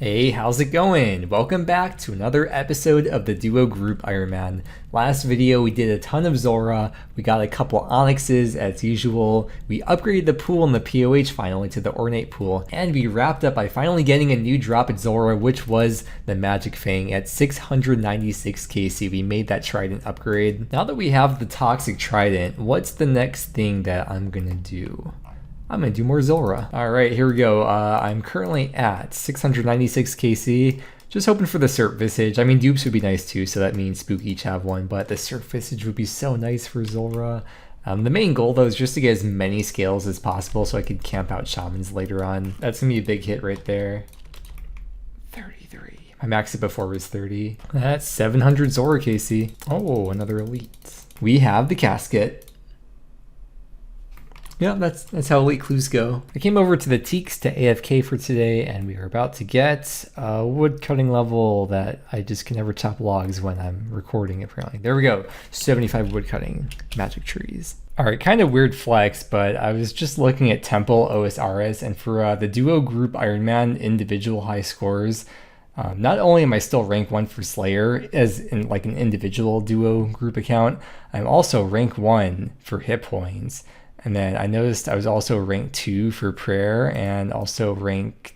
Hey, how's it going? Welcome back to another episode of the Duo Group Ironman. Last video we did a ton of Zulrah, we got a couple Onyxes as usual, we upgraded the pool and the POH finally to the Ornate pool, and we wrapped up by finally getting a new drop at Zulrah, which was the Magic Fang at 696 KC. We made that Trident upgrade. Now that we have the Toxic Trident, what's the next thing that I'm gonna do? I'm gonna do more Zulrah. All right, here we go. I'm currently at 696 KC. Just hoping for the Serp Visage. I mean, dupes would be nice too, so that means Spook each have one, but the Serp Visage would be so nice for Zulrah. The main goal though is just to get as many scales as possible so I could camp out Shamans later on. That's gonna be a big hit right there. 33. My max hit before was 30. That's 700 Zulrah KC. Oh, another elite. We have the casket. Yeah, that's how elite clues go. I came over to the Teaks to AFK for today, and we are about to get a wood cutting level that I just can never chop logs when I'm recording, apparently. There we go, 75 wood cutting, magic trees. All right, kind of weird flex, but I was just looking at Temple OSRS, and for the Duo Group Ironman individual high scores, not only am I still rank 1 for Slayer as in like an individual duo group account, I'm also rank 1 for hit points. And then I noticed I was also ranked 2 for prayer and also ranked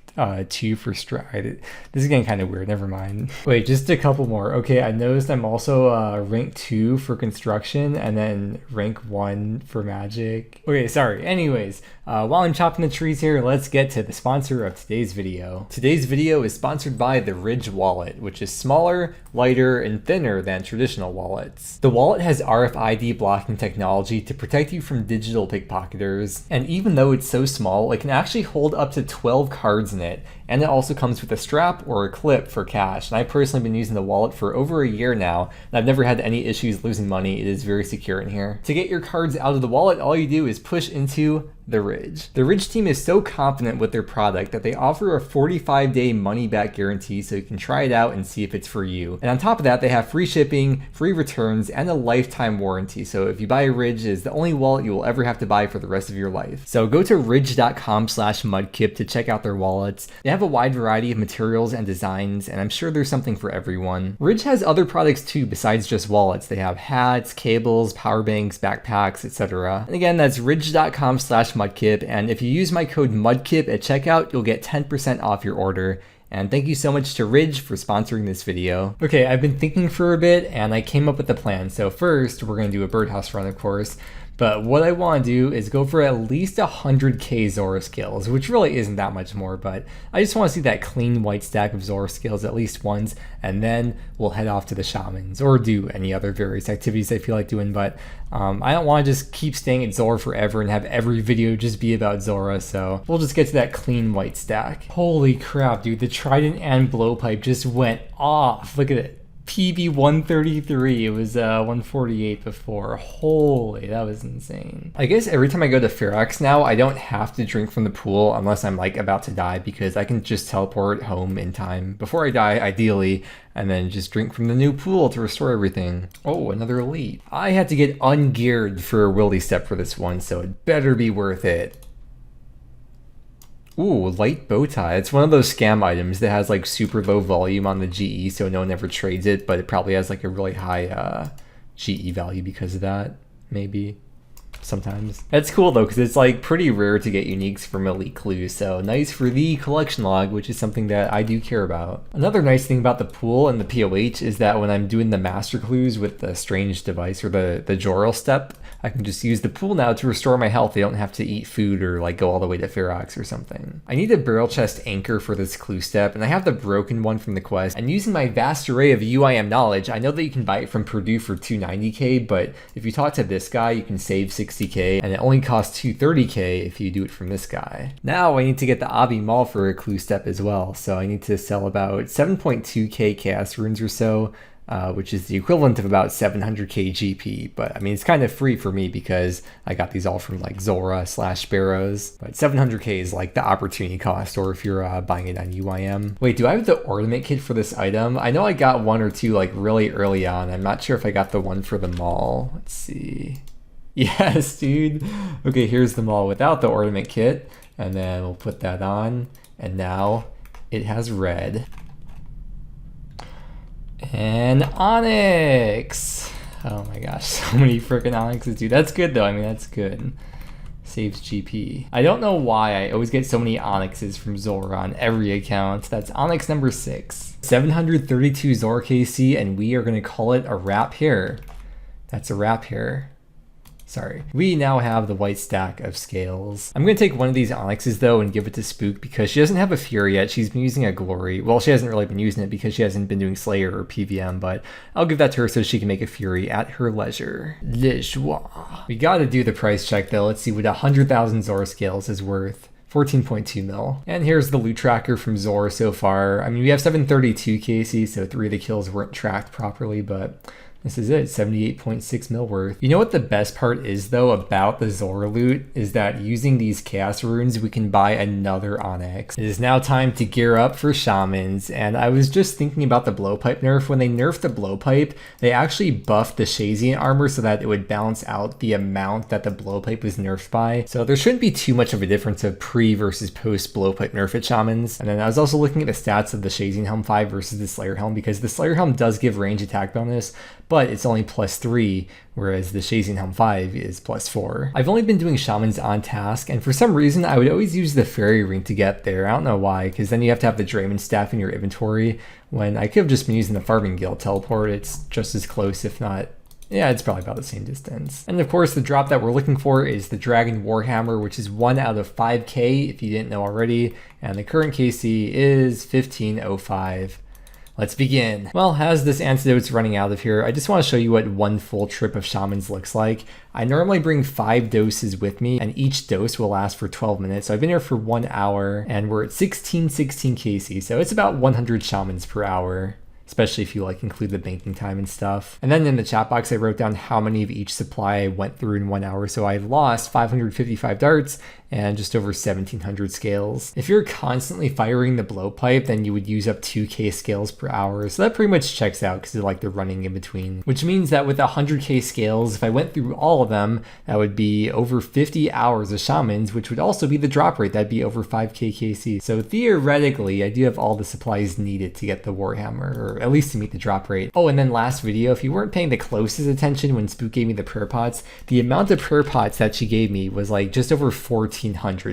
2 for stride. This is getting kind of weird, never mind. Wait, just a couple more. Okay, I noticed I'm also rank 2 for construction and then rank 1 for magic. Okay, sorry. Anyways, while I'm chopping the trees here, let's get to the sponsor of today's video. Today's video is sponsored by the Ridge wallet, which is smaller, lighter, and thinner than traditional wallets. The wallet has RFID blocking technology to protect you from digital pickpocketers, and even though it's so small, it can actually hold up to 12 cards in it, and it also comes with a strap or a clip for cash. And I've personally been using the wallet for over a year now, and I've never had any issues losing money. It is very secure in here. To get your cards out of the wallet, all you do is push into the Ridge. The Ridge team is so confident with their product that they offer a 45-day money-back guarantee so you can try it out and see if it's for you. And on top of that, they have free shipping, free returns, and a lifetime warranty. So if you buy a Ridge, it's the only wallet you will ever have to buy for the rest of your life. So go to ridge.com/mudkip to check out their wallets. They have a wide variety of materials and designs, and I'm sure there's something for everyone. Ridge has other products too besides just wallets. They have hats, cables, power banks, backpacks, etc. And again, that's ridge.com/mudkip, and if you use my code MUDKIP at checkout, you'll get 10% off your order. And thank you so much to Ridge for sponsoring this video. Okay, I've been thinking for a bit and I came up with a plan. So first, we're gonna do a birdhouse run, of course. But what I want to do is go for at least 100k Zulrah skills, which really isn't that much more, but I just want to see that clean white stack of Zulrah skills at least once, and then we'll head off to the Shamans, or do any other various activities I feel like doing, but I don't want to just keep staying at Zulrah forever and have every video just be about Zulrah, so we'll just get to that clean white stack. Holy crap, dude, the Trident and Blowpipe just went off. Look at it. PB 133, it was 148 before. Holy, that was insane. I guess every time I go to Ferox now, I don't have to drink from the pool unless I'm like about to die, because I can just teleport home in time before I die, ideally, and then just drink from the new pool to restore everything. Oh, another elite. I had to get ungeared for a wildy step for this one, so it better be worth it. Ooh, light bow tie. It's one of those scam items that has like super low volume on the GE, so no one ever trades it, but it probably has like a really high GE value because of that, maybe. Sometimes. That's cool though, because it's like pretty rare to get uniques from elite clues, so nice for the collection log, which is something that I do care about. Another nice thing about the pool and the POH is that when I'm doing the master clues with the strange device or the Joral step, I can just use the pool now to restore my health. I don't have to eat food or like go all the way to Ferox or something. I need a barrel chest anchor for this clue step, and I have the broken one from the quest, and using my vast array of UIM knowledge, I know that you can buy it from Purdue for 290k, but if you talk to this guy, you can save 60k, and it only costs 230k if you do it from this guy. Now I need to get the Avi Mall for a clue step as well, so I need to sell about 7.2k chaos runes or so, which is the equivalent of about 700k GP, but I mean it's kind of free for me because I got these all from like Zulrah/Sparrows, but 700k is like the opportunity cost, or if you're buying it on UIM. Wait, do I have the ornament kit for this item? I know I got one or two like really early on. I'm not sure if I got the one for the mall. Let's see. Yes, dude. Okay, here's the mall without the ornament kit, and then we'll put that on, and now It has red. And Onyx! Oh my gosh, so many freaking Onyxes, dude. That's good though, I mean, that's good. Saves GP. I don't know why I always get so many Onyxes from Zulrah on every account. That's Onyx number 6. 732 Zulrah KC, and we are gonna call it a wrap here. That's a wrap here. Sorry. We now have the white stack of scales. I'm going to take one of these Onyxes though and give it to Spook because she doesn't have a Fury yet. She's been using a Glory. Well, she hasn't really been using it because she hasn't been doing Slayer or PVM, but I'll give that to her so she can make a Fury at her leisure. Le joie. We got to do the price check though. Let's see what 100,000 Zulrah scales is worth. 14.2 mil. And here's the loot tracker from Zulrah so far. I mean, we have 732 KC, so 3 of the kills weren't tracked properly, but this is it, 78.6 mil worth. You know what the best part is though about the Zulrah loot is that using these chaos runes, we can buy another Onyx. It is now time to gear up for Shamans, and I was just thinking about the blowpipe nerf. When they nerfed the blowpipe, they actually buffed the Shazian armor so that it would balance out the amount that the blowpipe was nerfed by. So there shouldn't be too much of a difference of pre versus post blowpipe nerf at Shamans. And then I was also looking at the stats of the Shazian helm 5 versus the Slayer helm, because the Slayer helm does give range attack bonus, but it's only +3, whereas the Shazian Helm 5 is +4. I've only been doing Shamans on task, and for some reason I would always use the Fairy Ring to get there. I don't know why, because then you have to have the Drayman Staff in your inventory, when I could have just been using the Farming Guild teleport. It's just as close, if not, yeah, it's probably about the same distance. And of course, the drop that we're looking for is the Dragon Warhammer, which is 1 out of 5k, if you didn't know already, and the current KC is 1505. Let's begin. Well, as this antidote's running out of here, I just want to show you what one full trip of Shamans looks like. I normally bring 5 doses with me, and each dose will last for 12 minutes. So I've been here for 1 hour, and we're at 1616 KC, so it's about 100 Shamans per hour, especially if you like include the banking time and stuff. And then in the chat box, I wrote down how many of each supply I went through in 1 hour. So I lost 555 darts and just over 1700 scales. If you're constantly firing the blowpipe, then you would use up 2k scales per hour. So that pretty much checks out because like they're running in between, which means that with 100k scales, if I went through all of them, that would be over 50 hours of Shamans, which would also be the drop rate. That'd be over 5k KC. So theoretically, I do have all the supplies needed to get the Warhammer, or at least to meet the drop rate. Oh, and then last video, if you weren't paying the closest attention when Spook gave me the prayer pots, the amount of prayer pots that she gave me was like just over 1400.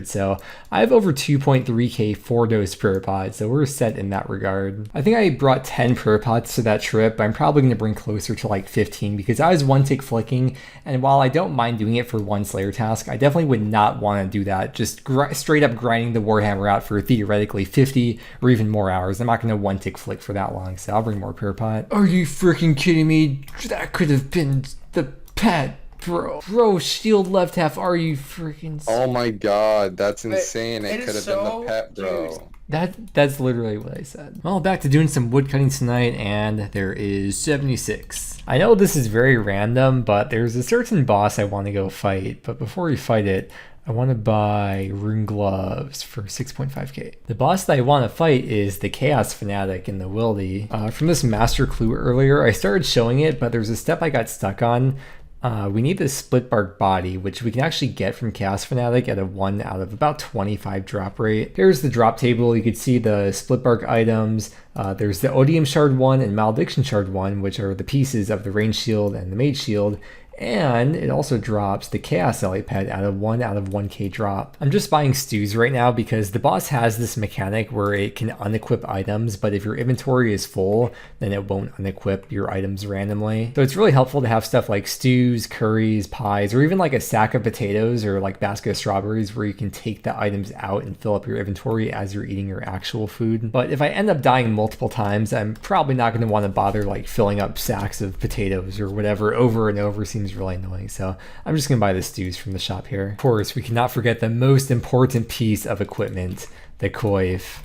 So I have over 2.3k 4-dose prayer pots, so we're set in that regard. I think I brought 10 prayer pots to that trip. I'm probably going to bring closer to like 15 because I was one tick flicking, and while I don't mind doing it for one Slayer task, I definitely would not want to do that. Just straight up grinding the Warhammer out for theoretically 50 or even more hours. I'm not going to one tick flick for that long, so I'll bring more prayer pot. Are you freaking kidding me? That could have been the pet. Bro, shield left half, are you freaking... Oh my god, that's insane. It could have been the pet, bro. That's literally what I said. Well, back to doing some wood cutting tonight, and there is 76. I know this is very random, but there's a certain boss I want to go fight, but before we fight it, I want to buy rune gloves for 6.5k. The boss that I want to fight is the Chaos Fanatic in the Wildy. From this master clue earlier, I started showing it, but there's a step I got stuck on. We need this split bark body, which we can actually get from Chaos Fanatic at a 1 out of about 25 drop rate. Here's the drop table. You can see the split bark items. There's the Odium Shard 1 and Malediction Shard 1, which are the pieces of the Range Shield and the Mage Shield. And it also drops the Chaos Elite Pet at a 1 out of 1k drop. I'm just buying stews right now because the boss has this mechanic where it can unequip items, but if your inventory is full, then it won't unequip your items randomly. So it's really helpful to have stuff like stews, curries, pies, or even like a sack of potatoes or like basket of strawberries where you can take the items out and fill up your inventory as you're eating your actual food. But if I end up dying multiple times, I'm probably not going to want to bother like filling up sacks of potatoes or whatever over and over. Seems really annoying, so I'm just gonna buy the stews from the shop here. Of course, we cannot forget the most important piece of equipment, the coif.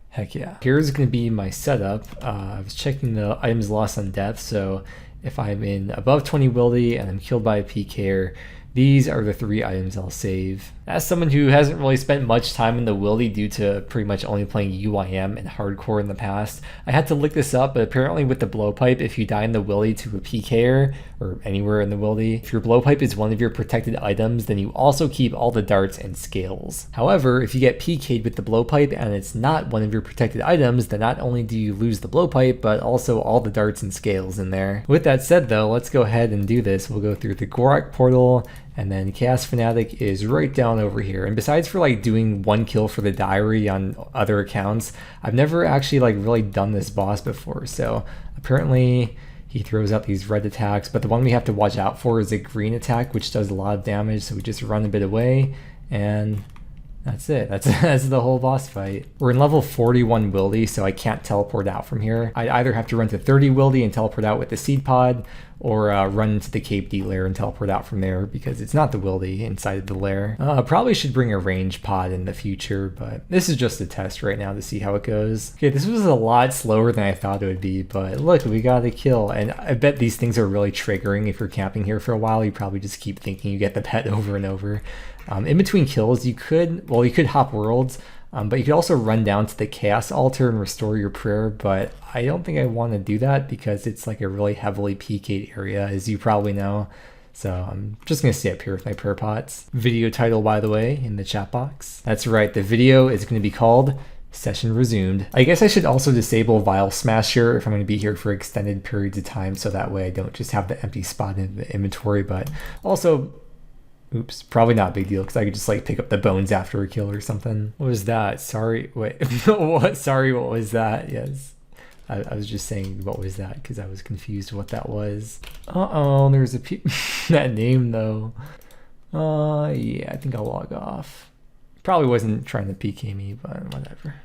Heck yeah. Here's gonna be my setup. I was checking the items lost on death, so if I'm in above 20 wildy and I'm killed by a PKer, These are the 3 items I'll save. As someone who hasn't really spent much time in the wildy due to pretty much only playing UIM and hardcore in the past, I had to look this up, but apparently with the blowpipe, if you die in the wildy to a PKer, or anywhere in the wildy, if your blowpipe is one of your protected items, then you also keep all the darts and scales. However, if you get PK'd with the blowpipe and it's not one of your protected items, then not only do you lose the blowpipe, but also all the darts and scales in there. With that said though, let's go ahead and do this. We'll go through the Gorak portal, and then Chaos Fanatic is right down over here. And besides for like doing 1 kill for the diary on other accounts, I've never actually like really done this boss before. So apparently he throws out these red attacks, but the one we have to watch out for is a green attack, which does a lot of damage. So we just run a bit away, and that's it. That's the whole boss fight. We're in level 41 wildy, so I can't teleport out from here. I'd either have to run to 30 wildy and teleport out with the seed pod, or run into the Cape D lair and teleport out from there, because it's not the wildy inside of the lair. Probably should bring a range pod in the future, but this is just a test right now to see how it goes. Okay, this was a lot slower than I thought it would be, but look, we got a kill. And I bet these things are really triggering. If you're camping here for a while, you probably just keep thinking you get the pet over and over. In between kills, you could hop worlds, but you could also run down to the Chaos Altar and restore your prayer, but I don't think I want to do that because it's like a really heavily PK'd area, as you probably know. So I'm just going to stay up here with my prayer pots. Video title, by the way, in the chat box. That's right, the video is going to be called Session Resumed. I guess I should also disable Vial Smasher if I'm going to be here for extended periods of time, so that way I don't just have the empty spot in the inventory, but also... Oops, probably not a big deal because I could just like pick up the bones after a kill or something. What was that? Sorry, wait, what? Sorry, what was that? Yes, I was just saying what was that because I was confused what that was. There's a that name though. Yeah, I think I'll log off. Probably wasn't trying to PK me, but whatever.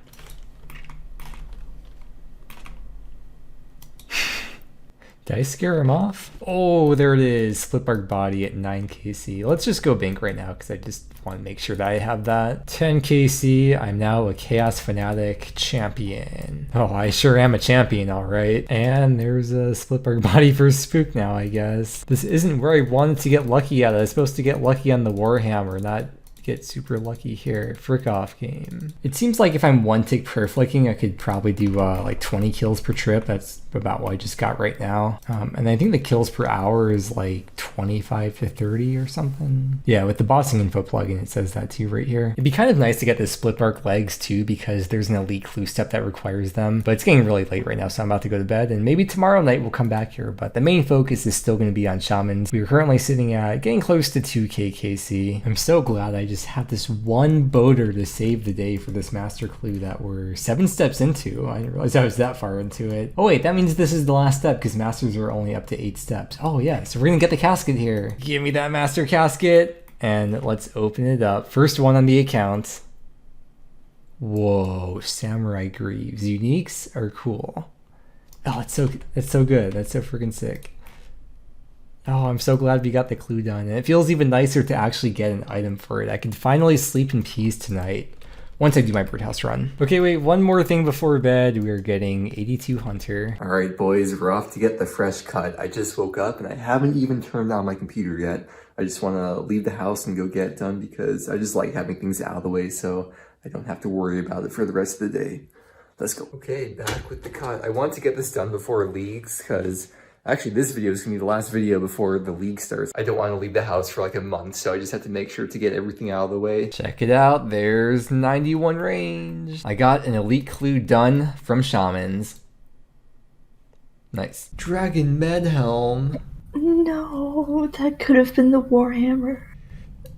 Did I scare him off? Oh, there it is. Split bark body at 9 KC. Let's just go bank right now because I just want to make sure that I have that. 10 KC. I'm now a Chaos Fanatic champion. Oh, I sure am a champion, all right. And there's a split bark body for Spook now, I guess. This isn't where I wanted to get lucky at. I was supposed to get lucky on the Warhammer, not get super lucky here. Frick off game. It seems like if I'm one tick prayer flicking, I could probably do like 20 kills per trip. That's about what I just got right now. And I think the kills per hour is like 25 to 30 or something. Yeah, with the bossing info plugin, it says that too right here. It'd be kind of nice to get the split bark legs too, because there's an elite clue step that requires them, but it's getting really late right now, so I'm about to go to bed, and maybe tomorrow night we'll come back here, but the main focus is still going to be on Shamans. We're currently sitting at getting close to 2k KC. I'm so glad I just have this one boater to save the day for this master clue that we're 7 steps into. I didn't realize I was that far into it. Oh wait, that means this is the last step because masters are only up to 8 steps. Oh yeah, so we're gonna get the casket here. Give me that master casket, and let's open it up. First one on the account. Whoa, Samurai Greaves. Uniques are cool. Oh, it's so good. That's so freaking sick. Oh, I'm so glad we got the clue done. And it feels even nicer to actually get an item for it. I can finally sleep in peace tonight once I do my birdhouse run. Okay, wait, one more thing before bed. We're getting 82 Hunter. All right, boys, we're off to get the fresh cut. I just woke up and I haven't even turned on my computer yet. I just want to leave the house and go get it done because I just like having things out of the way so I don't have to worry about it for the rest of the day. Let's go. Okay, back with the cut. I want to get this done before leagues because actually, this video is going to be the last video before the league starts. I don't want to leave the house for like a month, so I just have to make sure to get everything out of the way. Check it out. There's 91 range. I got an elite clue done from Shamans. Nice. Dragon Medhelm. No, that could have been the Warhammer.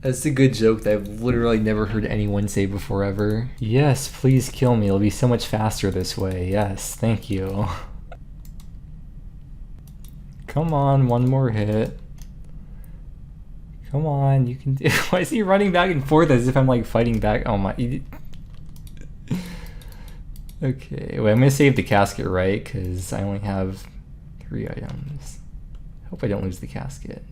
That's a good joke that I've literally never heard anyone say before ever. Yes, please kill me. It'll be so much faster this way. Yes, thank you. Come on, one more hit. Come on, you can do. Why is he running back and forth as if I'm like fighting back? Oh my. Okay, wait, I'm gonna save the casket, right? Because I only have 3 items. Hope I don't lose the casket.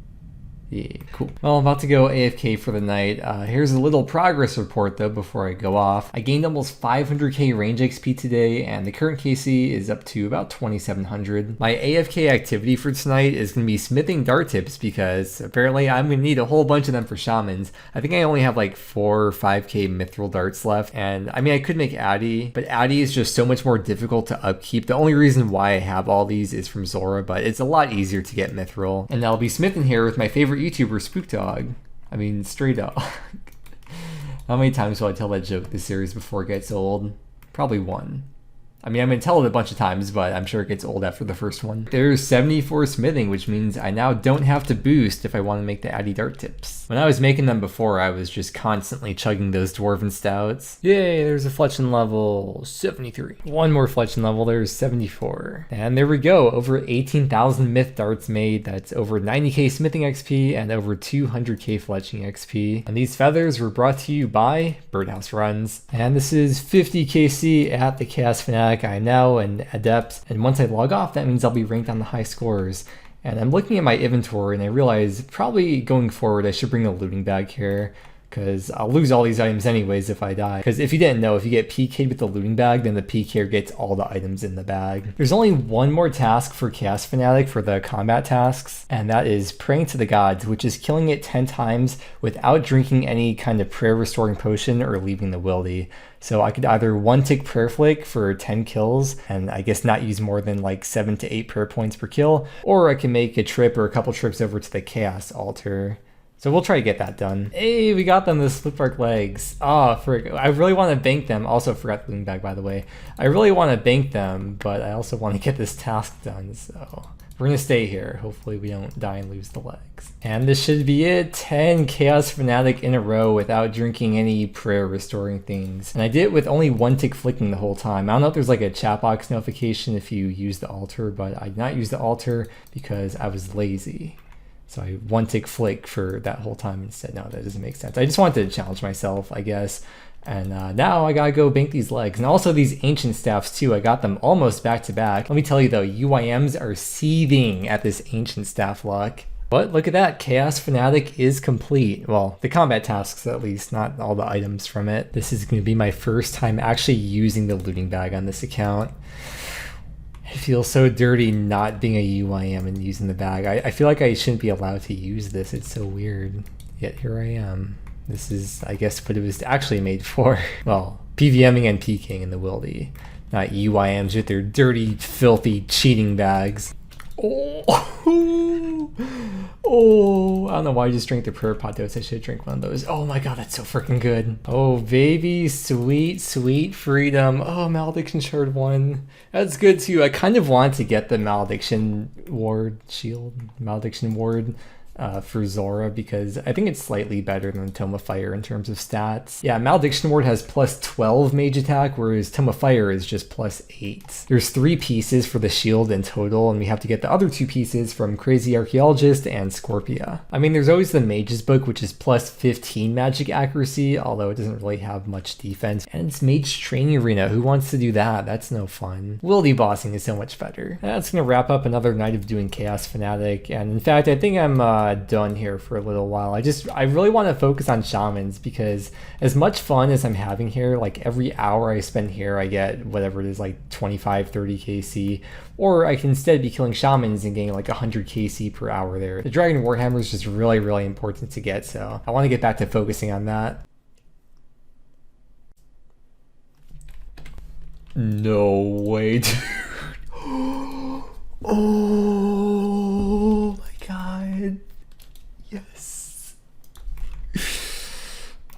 Yeah, cool. Well, I'm about to go AFK for the night. Here's a little progress report though before I go off. I gained almost 500k range XP today, and the current KC is up to about 2700. My AFK activity for tonight is going to be smithing dart tips because apparently I'm going to need a whole bunch of them for shamans. I think I only have like 4 or 5k mithril darts left, and I mean I could make Addy, but Addy is just so much more difficult to upkeep. The only reason why I have all these is from Zulrah, but it's a lot easier to get mithril. And I'll be smithing here with my favorite YouTuber, Spook Dog. I mean, Stray Dog. How many times will I tell that joke this series before it gets old? Probably one. I mean, I'm going to tell it a bunch of times, but I'm sure it gets old after the first one. There's 74 smithing, which means I now don't have to boost if I want to make the Addy dart tips. When I was making them before, I was just constantly chugging those dwarven stouts. Yay, there's a fletching level 73. One more fletching level, there's 74. And there we go, over 18,000 myth darts made. That's over 90k smithing XP and over 200k fletching XP. And these feathers were brought to you by Birdhouse Runs. And this is 50kc at the Chaos Fanatic. I am now an adept, and once I log off, that means I'll be ranked on the high scores. And I'm looking at my inventory and I realize probably going forward I should bring a looting bag here, because I'll lose all these items anyways if I die. Because if you didn't know, if you get PK'd with the looting bag, then the PKer gets all the items in the bag. There's only one more task for Chaos Fanatic for the combat tasks, and that is praying to the gods, which is killing it 10 times without drinking any kind of prayer restoring potion or leaving the wildy. So I could either one tick prayer flick for 10 kills and I guess not use more than like 7 to 8 prayer points per kill, or I can make a trip or a couple trips over to the chaos altar. So we'll try to get that done. Hey, we got them, the split bark legs. Oh, frick. I really want to bank them. Also forgot the looting bag, by the way. I really want to bank them, but I also want to get this task done, so we're gonna stay here. Hopefully we don't die and lose the legs. And this should be it. 10 Chaos Fanatic in a row without drinking any prayer restoring things. And I did it with only one tick flicking the whole time. I don't know if there's like a chat box notification if you use the altar, but I did not use the altar because I was lazy. So I one tick flick for that whole time instead. No, that doesn't make sense. I just wanted to challenge myself, I guess. And now I gotta go bank these legs. And also these ancient staffs too. I got them almost back to back. Let me tell you though, UIMs are seething at this ancient staff luck. But look at that, Chaos Fanatic is complete. Well, the combat tasks at least, not all the items from it. This is gonna be my first time actually using the looting bag on this account. I feel so dirty not being a UIM and using the bag. I feel like I shouldn't be allowed to use this. It's so weird. Yet here I am. This is, I guess, what it was actually made for. Well, PVMing and PKing in the wildy. Not UIMs with their dirty, filthy, cheating bags. Oh, oh, I don't know why I just drank the prayer pot dose. I should drink one of those. Oh my god, that's so freaking good. Oh baby, sweet, sweet freedom. Oh, malediction shard 1. That's good too. I kind of want to get the malediction ward shield, malediction ward for Zulrah, because I think it's slightly better than Tome of Fire in terms of stats. Yeah, Malediction Ward has plus 12 mage attack, whereas Tome of Fire is just plus 8. There's 3 pieces for the shield in total, and we have to get the other 2 pieces from Crazy Archaeologist and Scorpia. I mean, there's always the Mage's Book, which is plus 15 magic accuracy, although it doesn't really have much defense. And it's Mage Training Arena. Who wants to do that? That's no fun. Wildy bossing is so much better. That's gonna wrap up another night of doing Chaos Fanatic, and in fact, I think I'm done here for a little while. I really want to focus on Shamans, because as much fun as I'm having here, like every hour I spend here I get whatever it is, like 25-30 KC, or I can instead be killing Shamans and getting like 100 KC per hour there. The Dragon Warhammer is just really, really important to get, so I want to get back to focusing on that. No way, dude. Oh my god. Yes.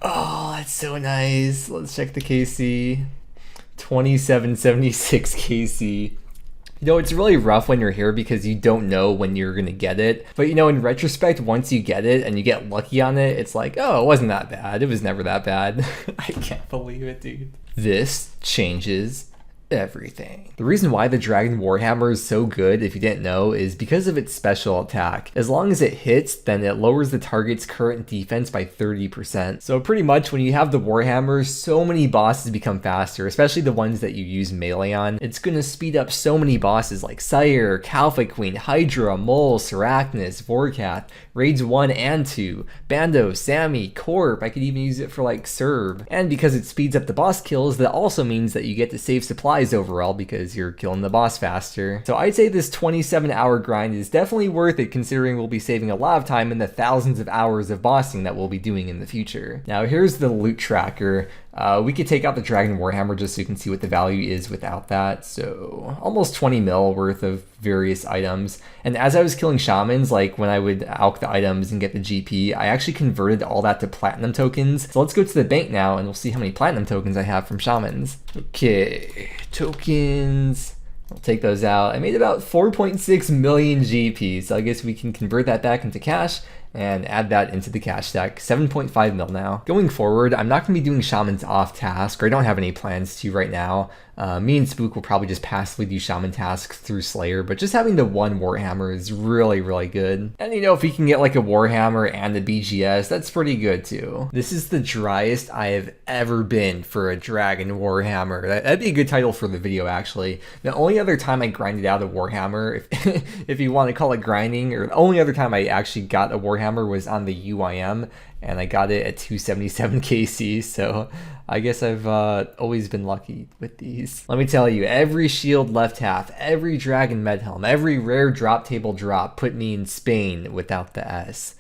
Oh, that's so nice. Let's check the KC. 2776 KC. You know, it's really rough when you're here because you don't know when you're gonna get it. But you know, in retrospect, once you get it and you get lucky on it, it's like, oh, it wasn't that bad. It was never that bad. I can't believe it, dude. This changes everything. The reason why the Dragon Warhammer is so good, if you didn't know, is because of its special attack. As long as it hits, then it lowers the target's current defense by 30%. So pretty much when you have the Warhammer, so many bosses become faster, especially the ones that you use melee on. It's gonna speed up so many bosses like Sire, Kalpha Queen, Hydra, Mole, Sarachnis, Vorkath, Raids 1 and 2, Bando, Sammy, Corp. I could even use it for like Serb. And because it speeds up the boss kills, that also means that you get to save supplies overall because you're killing the boss faster. So I'd say this 27-hour grind is definitely worth it, considering we'll be saving a lot of time in the thousands of hours of bossing that we'll be doing in the future. Now here's the loot tracker. We could take out the Dragon Warhammer just so you can see what the value is without that. So almost 20 mil worth of various items. And as I was killing Shamans, like when I would alch the items and get the GP, I actually converted all that to platinum tokens. So let's go to the bank now and we'll see how many platinum tokens I have from Shamans. Okay, tokens. I'll take those out. I made about 4.6 million GP, so I guess we can convert that back into cash and add that into the cash stack. 7.5 mil now. Going forward, I'm not going to be doing Shamans off task, or I don't have any plans to right now. Me and Spook will probably just passively do Shaman tasks through Slayer, but just having the one Warhammer is really, really good. And you know, if we can get like a Warhammer and a BGS, that's pretty good too. This is the driest I have ever been for a Dragon Warhammer. That'd be a good title for the video, actually. The only other time I grinded out a Warhammer, if you want to call it grinding, or the only other time I actually got a Warhammer was on the UIM, and I got it at 277 KC, so I guess I've always been lucky with these. Let me tell you, every shield left half, every dragon med helm, every rare drop table drop put me in Spain without the S.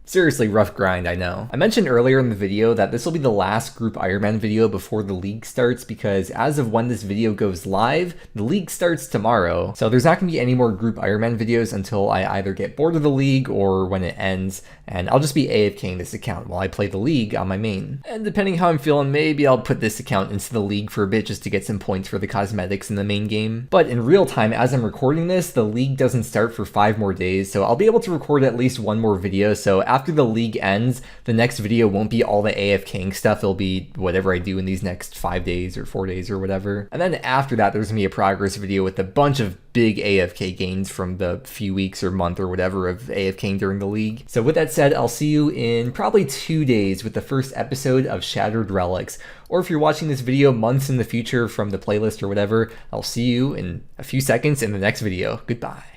Seriously, rough grind, I know. I mentioned earlier in the video that this will be the last group Ironman video before the league starts, because as of when this video goes live, the league starts tomorrow. So there's not gonna be any more group Ironman videos until I either get bored of the league or when it ends, and I'll just be AFKing this account while I play the league on my main. And depending how I'm feeling, maybe I'll put this account into the league for a bit just to get some points for the cosmetics in the main game. But in real time, as I'm recording this, the league doesn't start for 5 more days, so I'll be able to record at least one more video. So after the league ends, the next video won't be all the AFKing stuff. It'll be whatever I do in these next 5 days or 4 days or whatever. And then after that, there's gonna be a progress video with a bunch of big AFK gains from the few weeks or month or whatever of AFKing during the league. So with that said, I'll see you in probably 2 days with the first episode of Shattered Relics. Or if you're watching this video months in the future from the playlist or whatever, I'll see you in a few seconds in the next video. Goodbye.